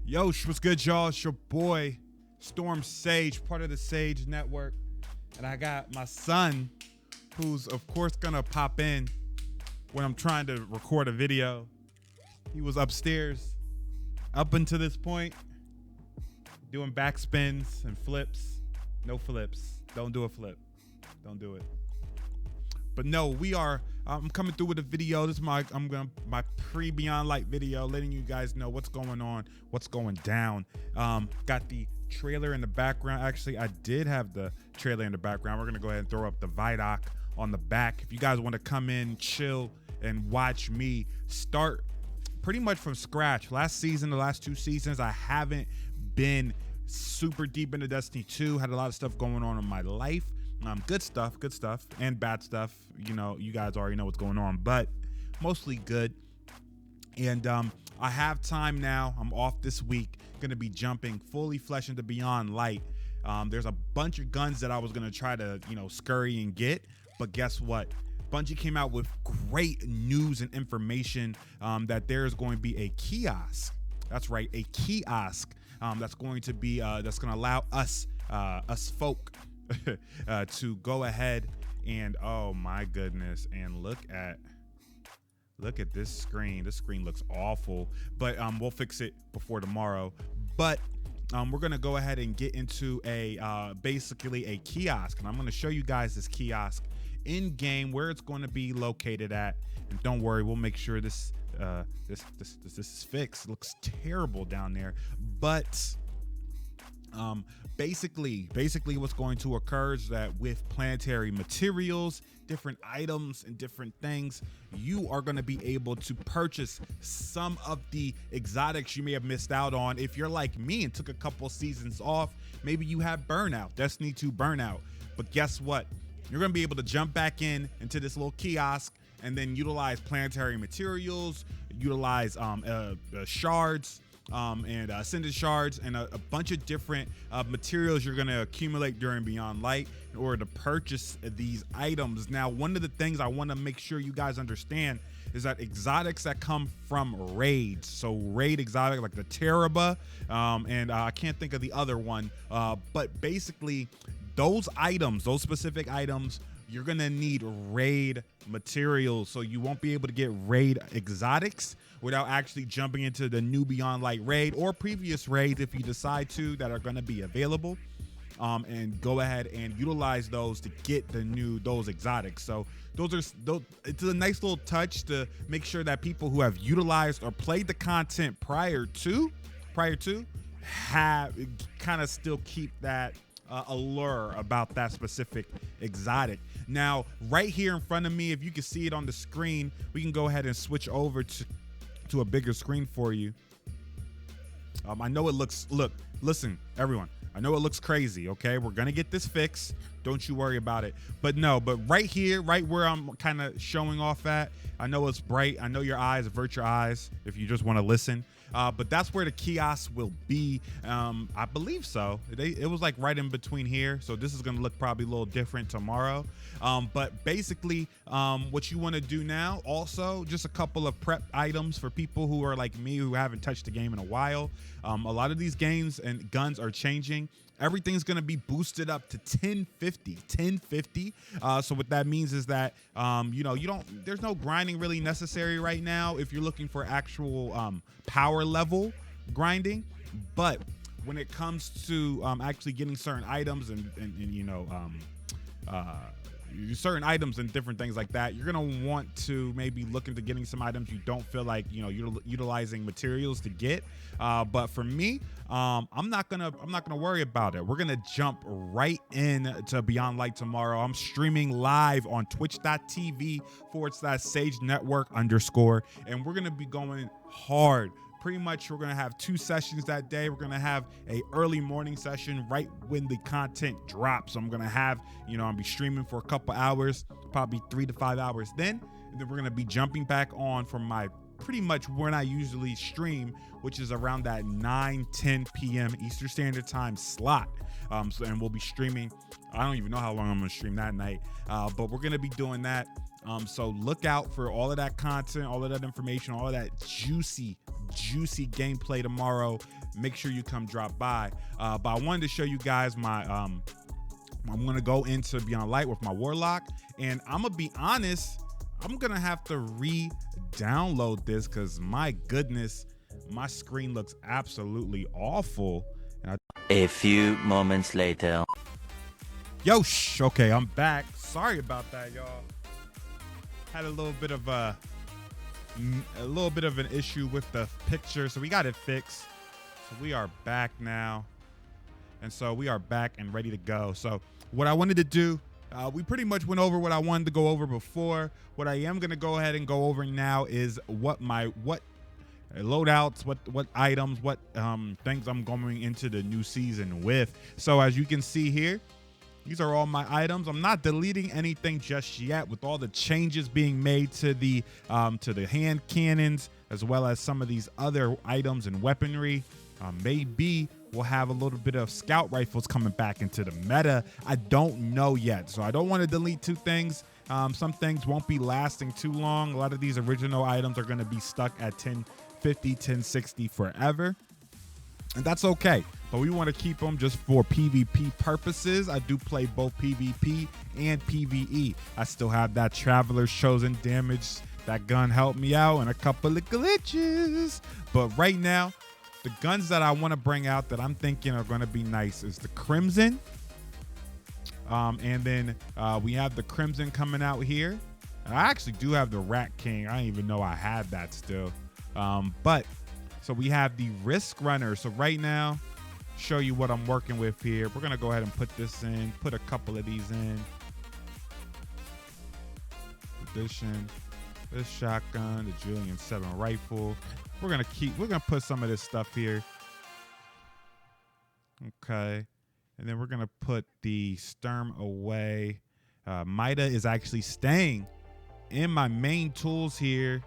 Yo, what's good, y'all? It's your boy, Storm Sage, part of the Sage Network. And I got my son, who's, of course, gonna pop in when I'm trying to record a video. He was upstairs up until this point, doing backspins and flips. No flips. Don't do a flip. Don't do it. But no, I'm coming through with a video. This is my pre-Beyond Light video, letting you guys know what's going on, what's going down. Got the trailer in the background. Actually, I did have the trailer in the background. We're gonna go ahead and throw up the Vidoc on the back. If you guys want to come in, chill, and watch me start pretty much from scratch. Last season, the last 2 seasons, I haven't been super deep into Destiny 2. Had a lot of stuff going on in my life. Good stuff, and bad stuff. You know, you guys already know what's going on, but mostly good. And I have time now. I'm off this week. Going to be jumping fully flesh into Beyond Light. There's a bunch of guns that I was going to try to, scurry and get, but guess what? Bungie came out with great news and information that there is going to be a kiosk. That's right, a kiosk that's going to be that's going to allow us folk to go ahead and, oh my goodness, and look at this screen. This screen looks awful, but we'll fix it before tomorrow. But we're gonna go ahead and get into a basically a kiosk, and I'm gonna show you guys this kiosk in game, where it's going to be located at. And don't worry, we'll make sure this is fixed. It looks terrible down there, but basically what's going to occur is that with planetary materials, different items and different things, you are going to be able to purchase some of the exotics you may have missed out on. If you're like me and took a couple seasons off, maybe you have burnout, Destiny 2 burnout. But guess what? You're going to be able to jump back into this little kiosk and then utilize planetary materials, utilize shards, and ascended shards, and a bunch of different materials you're going to accumulate during Beyond Light in order to purchase these items. Now, one of the things I want to make sure you guys understand is that exotics that come from raids, so raid exotic like the Teraba, and I can't think of the other one, but basically those items, those specific items, you're gonna need raid materials, so you won't be able to get raid exotics without actually jumping into the new Beyond Light raid or previous raids if you decide to, that are gonna be available, and go ahead and utilize those to get those exotics. So those it's a nice little touch to make sure that people who have utilized or played the content prior to have kind of still keep that allure about that specific exotic. Now, right here in front of me, if you can see it on the screen, we can go ahead and switch over to a bigger screen for you. I know it listen, everyone, I know it looks crazy, okay? We're gonna get this fixed. Don't you worry about it. But right here, right where I'm kind of showing off at, I know it's bright. I know your eyes, avert your eyes if you just want to listen. But that's where the kiosk will be. I believe so. It was like right in between here. So this is going to look probably a little different tomorrow. But basically, what you want to do now, also just a couple of prep items for people who are like me, who haven't touched the game in a while. A lot of these games and guns are changing. Everything's going to be boosted up to 1050. So what that means is that, there's no grinding really necessary right now if you're looking for actual power level grinding. But when it comes to actually getting certain items and certain items and different things like that, you're going to want to maybe look into getting some items you don't feel like you're utilizing materials to get. But for me, I'm not gonna worry about it. We're gonna jump right in to Beyond Light tomorrow. I'm streaming live on twitch.tv/Sage Network _, and we're gonna be going hard. Pretty much we're gonna have 2 sessions that day. We're gonna have a early morning session right when the content drops. So I'm gonna have, I'll be streaming for a couple hours, probably 3 to 5 hours then. And then we're gonna be jumping back on from my pretty much when I usually stream, which is around that 9-10 p.m. Eastern Standard Time slot. And we'll be streaming. I don't even know how long I'm gonna stream that night, but we're gonna be doing that. So look out for all of that content, all of that information, all of that juicy gameplay tomorrow. Make sure you come drop by. But I wanted to show you guys my I'm gonna go into Beyond Light with my Warlock, and I'm gonna be honest, I'm gonna have to re-download this because my goodness, my screen looks absolutely awful. A few moments later. Yo, okay, I'm back. Sorry about that, y'all. Had a little bit of an issue with the picture, so we got it fixed. So we are back now, and so we are back and ready to go. So what I wanted to do, we pretty much went over what I wanted to go over before. What I am gonna go ahead and go over now is what loadouts, what items, what things I'm going into the new season with. So as you can see here, these are all my items. I'm not deleting anything just yet with all the changes being made to the hand cannons, as well as some of these other items and weaponry. Maybe we'll have a little bit of scout rifles coming back into the meta. I don't know yet, so I don't want to delete two things. Some things won't be lasting too long. A lot of these original items are going to be stuck at 1050, 1060 forever, and that's okay. But we want to keep them just for PvP purposes. I do play both PvP and PvE. I still have that Traveler's Chosen damage. That gun helped me out and a couple of glitches. But right now, the guns that I want to bring out that I'm thinking are going to be nice is the Crimson. And then we have the Crimson coming out here. And I actually do have the Rat King. I didn't even know I had that still. So we have the Risk Runner. So right now, show you what I'm working with here. We're going to go ahead and put this in, put a couple of these in. Edition, this shotgun, the Julian 7 rifle. We're going to put some of this stuff here. Okay. And then we're going to put the Sturm away. Mida is actually staying in my main tools here.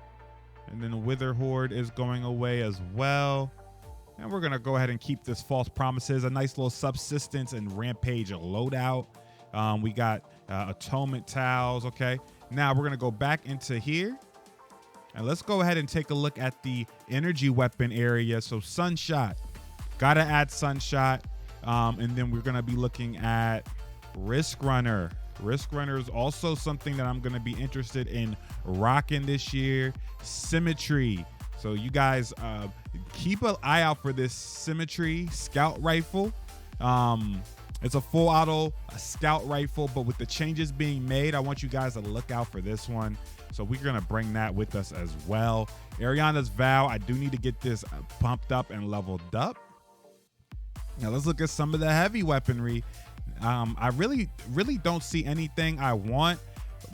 And then the Wither Horde is going away as well. And we're going to go ahead and keep this False Promises, a nice little Subsistence and Rampage loadout. We got Atonement Towels. Okay. Now we're going to go back into here. And let's go ahead and take a look at the energy weapon area. So Sunshot. Got to add Sunshot. And then we're going to be looking at Risk Runner. Risk Runner is also something that I'm going to be interested in rocking this year. Symmetry. So you guys keep an eye out for this Symmetry Scout Rifle. It's a full auto scout rifle, but with the changes being made, I want you guys to look out for this one. So we're going to bring that with us as well. Ariana's Vow. I do need to get this pumped up and leveled up. Now let's look at some of the heavy weaponry. I really don't see anything I want.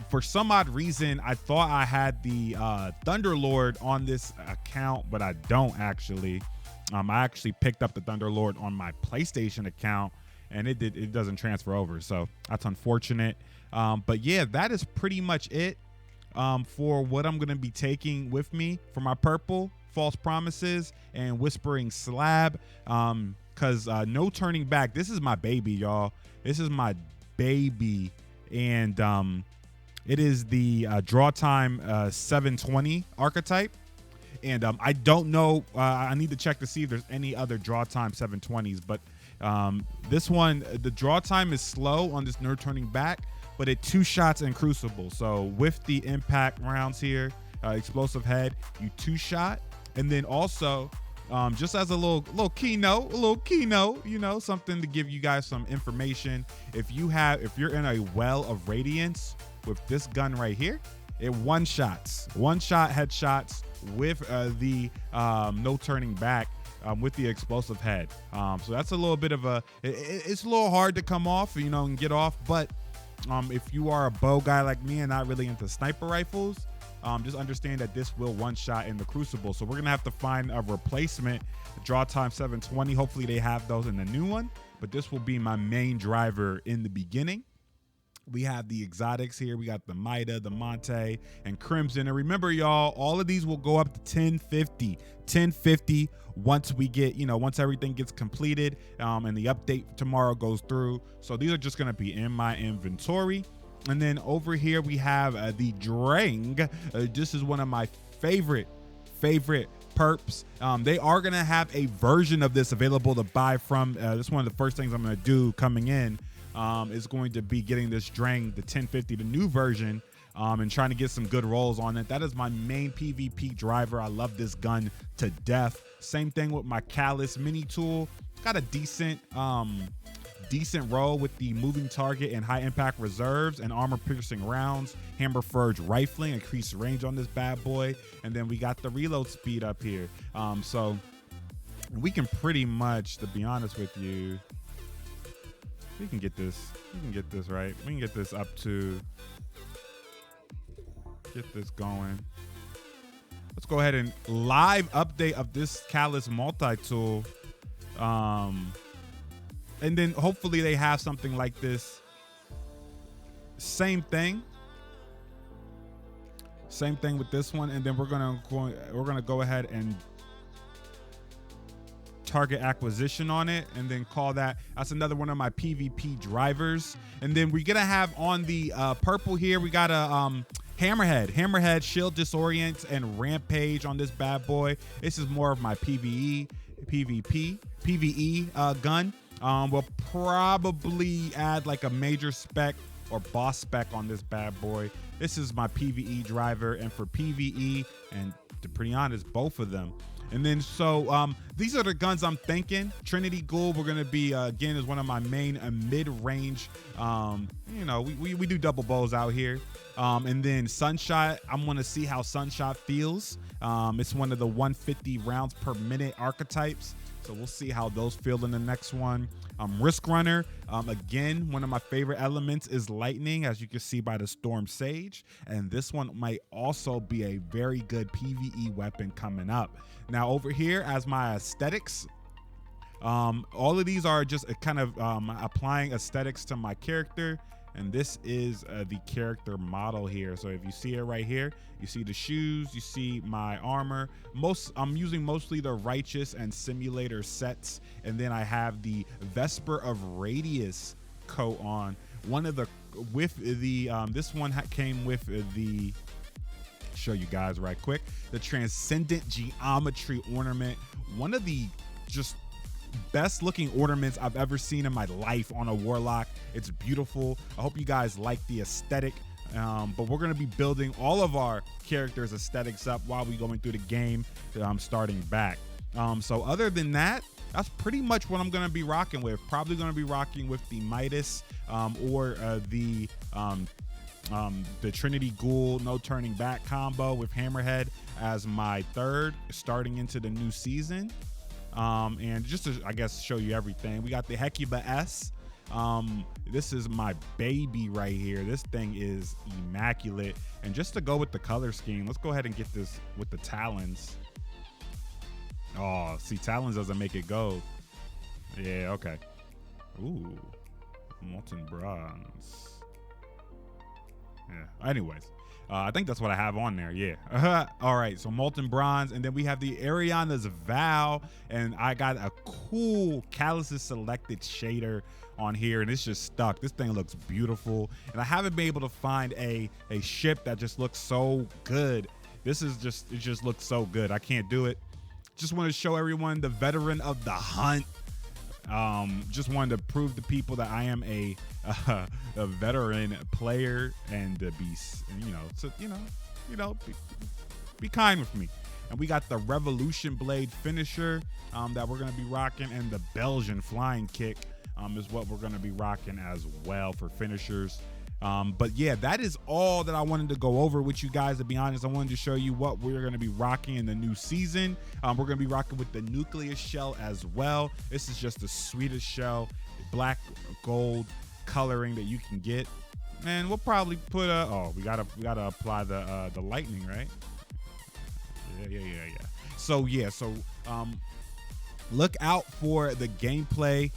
For some odd reason, I thought I had the Thunderlord on this account, but I don't actually. I actually picked up the Thunderlord on my PlayStation account, and it doesn't transfer over, so that's unfortunate. But yeah, that is pretty much it for what I'm going to be taking with me for my purple, False Promises, and Whispering Slab. Because no turning back. This is my baby, y'all. This is my baby. And it is the Draw Time 720 archetype. And I don't know. I need to check to see if there's any other Draw Time 720s. But this one, the draw time is slow on this No Turning Back, but it 2 shots in Crucible. So with the impact rounds here, Explosive Head, you 2-shot. And then also, just as a little keynote, you know, something to give you guys some information. If you're in a Well of Radiance with this gun right here, it 1-shot headshots with the No Turning Back with the Explosive Head. So that's a little bit of it's a little hard to come off, you know, and get off. But if you are a bow guy like me and not really into sniper rifles, just understand that this will 1-shot in the Crucible. So we're going to have to find a replacement. Draw Time 720. Hopefully they have those in the new one. But this will be my main driver in the beginning. We have the exotics here. We got the Mida, the Monte, and Crimson. And remember, y'all, all of these will go up to 1050. 1050 once we get, once everything gets completed and the update tomorrow goes through. So these are just going to be in my inventory. And then over here we have the Drang. This is one of my favorite perps. They are going to have a version of this available to buy from. This is one of the first things I'm going to do coming in. Is going to be getting this Drang, the 1050, the new version, and trying to get some good rolls on it. That is my main PvP driver. I love this gun to death. Same thing with my Callus mini tool. It's got a decent roll with the moving target and high impact reserves and armor piercing rounds, hammer forge rifling, increased range on this bad boy, and then we got the reload speed up here. So we can pretty much, to be honest with you, we can get this right. We can get this up to, get this going. Let's go ahead and live update of this Callus multi-tool. And then hopefully they have something like this. Same thing with this one. And then we're gonna go ahead and target acquisition on it, and then call that's another one of my PvP drivers. And then we're gonna have on the purple here, we got a hammerhead, shield disorient, and rampage on this bad boy. This is more of my PvE gun. We'll probably add like a major spec or boss spec on this bad boy. This is my PvE driver, and for PvE, and to be pretty honest, both of them. And then so these are the guns I'm thinking. Trinity Ghoul, we're gonna be again, is one of my main mid-range. We do double bows out here. And then Sunshot, I'm gonna see how Sunshot feels. It's one of the 150 rounds per minute archetypes. So we'll see how those feel in the next one. Risk Runner, again, one of my favorite elements is lightning, as you can see by the Storm Sage. And this one might also be a very good PvE weapon coming up. Now over here as my aesthetics, all of these are just kind of applying aesthetics to my character. And this is the character model here. So if you see it right here, you see the shoes, you see my armor. I'm using mostly the Righteous and Simulator sets. And then I have the Vesper of Radius coat on. This one came with the, show you guys right quick, the Transcendent Geometry ornament. One of the just best looking ornaments I've ever seen in my life on a warlock. It's beautiful. I hope you guys like the aesthetic. But we're going to be building all of our characters' aesthetics up while we're going through the game, starting back. So other than that, that's pretty much what I'm going to be rocking with. Probably going to be rocking with the Midas or the Trinity Ghoul no turning back combo with Hammerhead as my third, starting into the new season. And just to, I guess, show you everything, we got the Hecuba S. This is my baby right here. This thing is immaculate. And just to go with the color scheme, let's go ahead and get this with the Talons. Oh, see, Talons doesn't make it gold. Yeah, okay. Ooh, molten bronze. Yeah, anyways. I think that's what I have on there. Yeah. All right. So molten bronze, and then we have the Ariana's Vow, and I got a cool Callus's Selected shader on here, and it's just stuck. This thing looks beautiful, and I haven't been able to find a ship that just looks so good. It just looks so good. I can't do it. Just want to show everyone the veteran of the hunt. Just wanted to prove to people that I am a veteran player, and to be kind with me. And we got the Revolution Blade finisher that we're gonna be rocking, and the Belgian flying kick is what we're gonna be rocking as well for finishers. But yeah, that is all that I wanted to go over with you guys. To be honest, I wanted to show you what we're going to be rocking in the new season. We're going to be rocking with the Nucleus shell as well. This is just the sweetest shell, black gold coloring that you can get. And we'll probably put we gotta apply the lightning, right? Yeah. So look out for the gameplay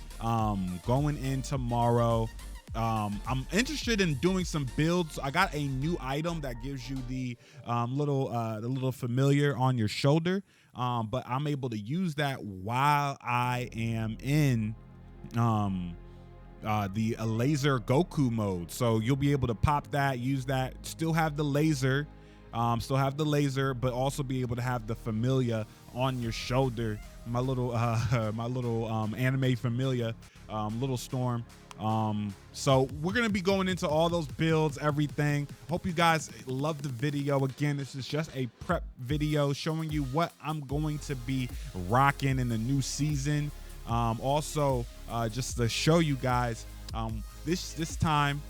going in tomorrow. I'm interested in doing some builds. I got a new item that gives you the little familiar on your shoulder, but I'm able to use that while I am in the laser Goku mode. So you'll be able to pop that, use that, still have the laser, but also be able to have the familia on your shoulder. My little anime familia, little Storm. So we're gonna be going into all those builds, everything. Hope you guys love the video. Again, this is just a prep video showing you what I'm going to be rocking in the new season. Also, just to show you guys, this time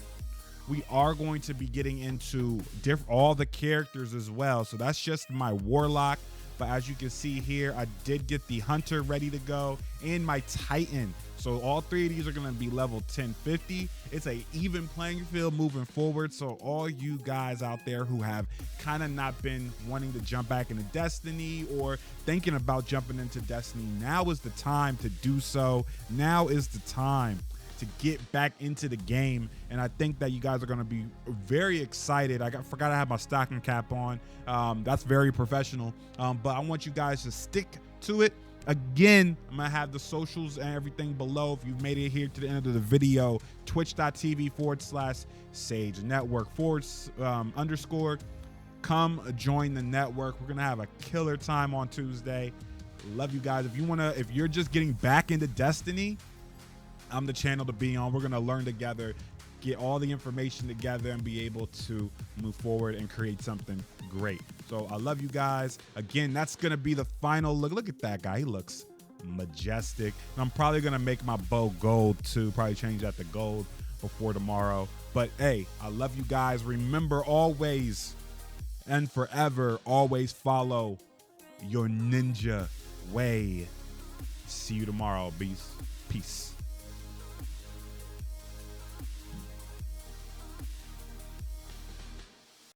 we are going to be getting into all the characters as well. So that's just my Warlock. But as you can see here, I did get the Hunter ready to go and my Titan. So all three of these are going to be level 1050. It's a even playing field moving forward. So all you guys out there who have kind of not been wanting to jump back into Destiny or thinking about jumping into Destiny, now is the time to do so. Now is the time to get back into the game, and I think that you guys are going to be very excited. Forgot I have my stocking cap on. That's very professional, but I want you guys to stick to it. Again, I'm gonna have the socials and everything below. If you've made it here to the end of the video, twitch.tv/Sage Network _ come join the network. We're gonna have a killer time on Tuesday. Love you guys. If you're just getting back into Destiny, I'm the channel to be on. We're gonna learn together, get all the information together, and be able to move forward and create something great. So I love you guys. Again, that's gonna be the final look. Look at that guy. He looks majestic. And I'm probably gonna make my bow gold too. Probably change that to gold before tomorrow. But hey, I love you guys. Remember, always and forever, always follow your ninja way. See you tomorrow, beast. Peace.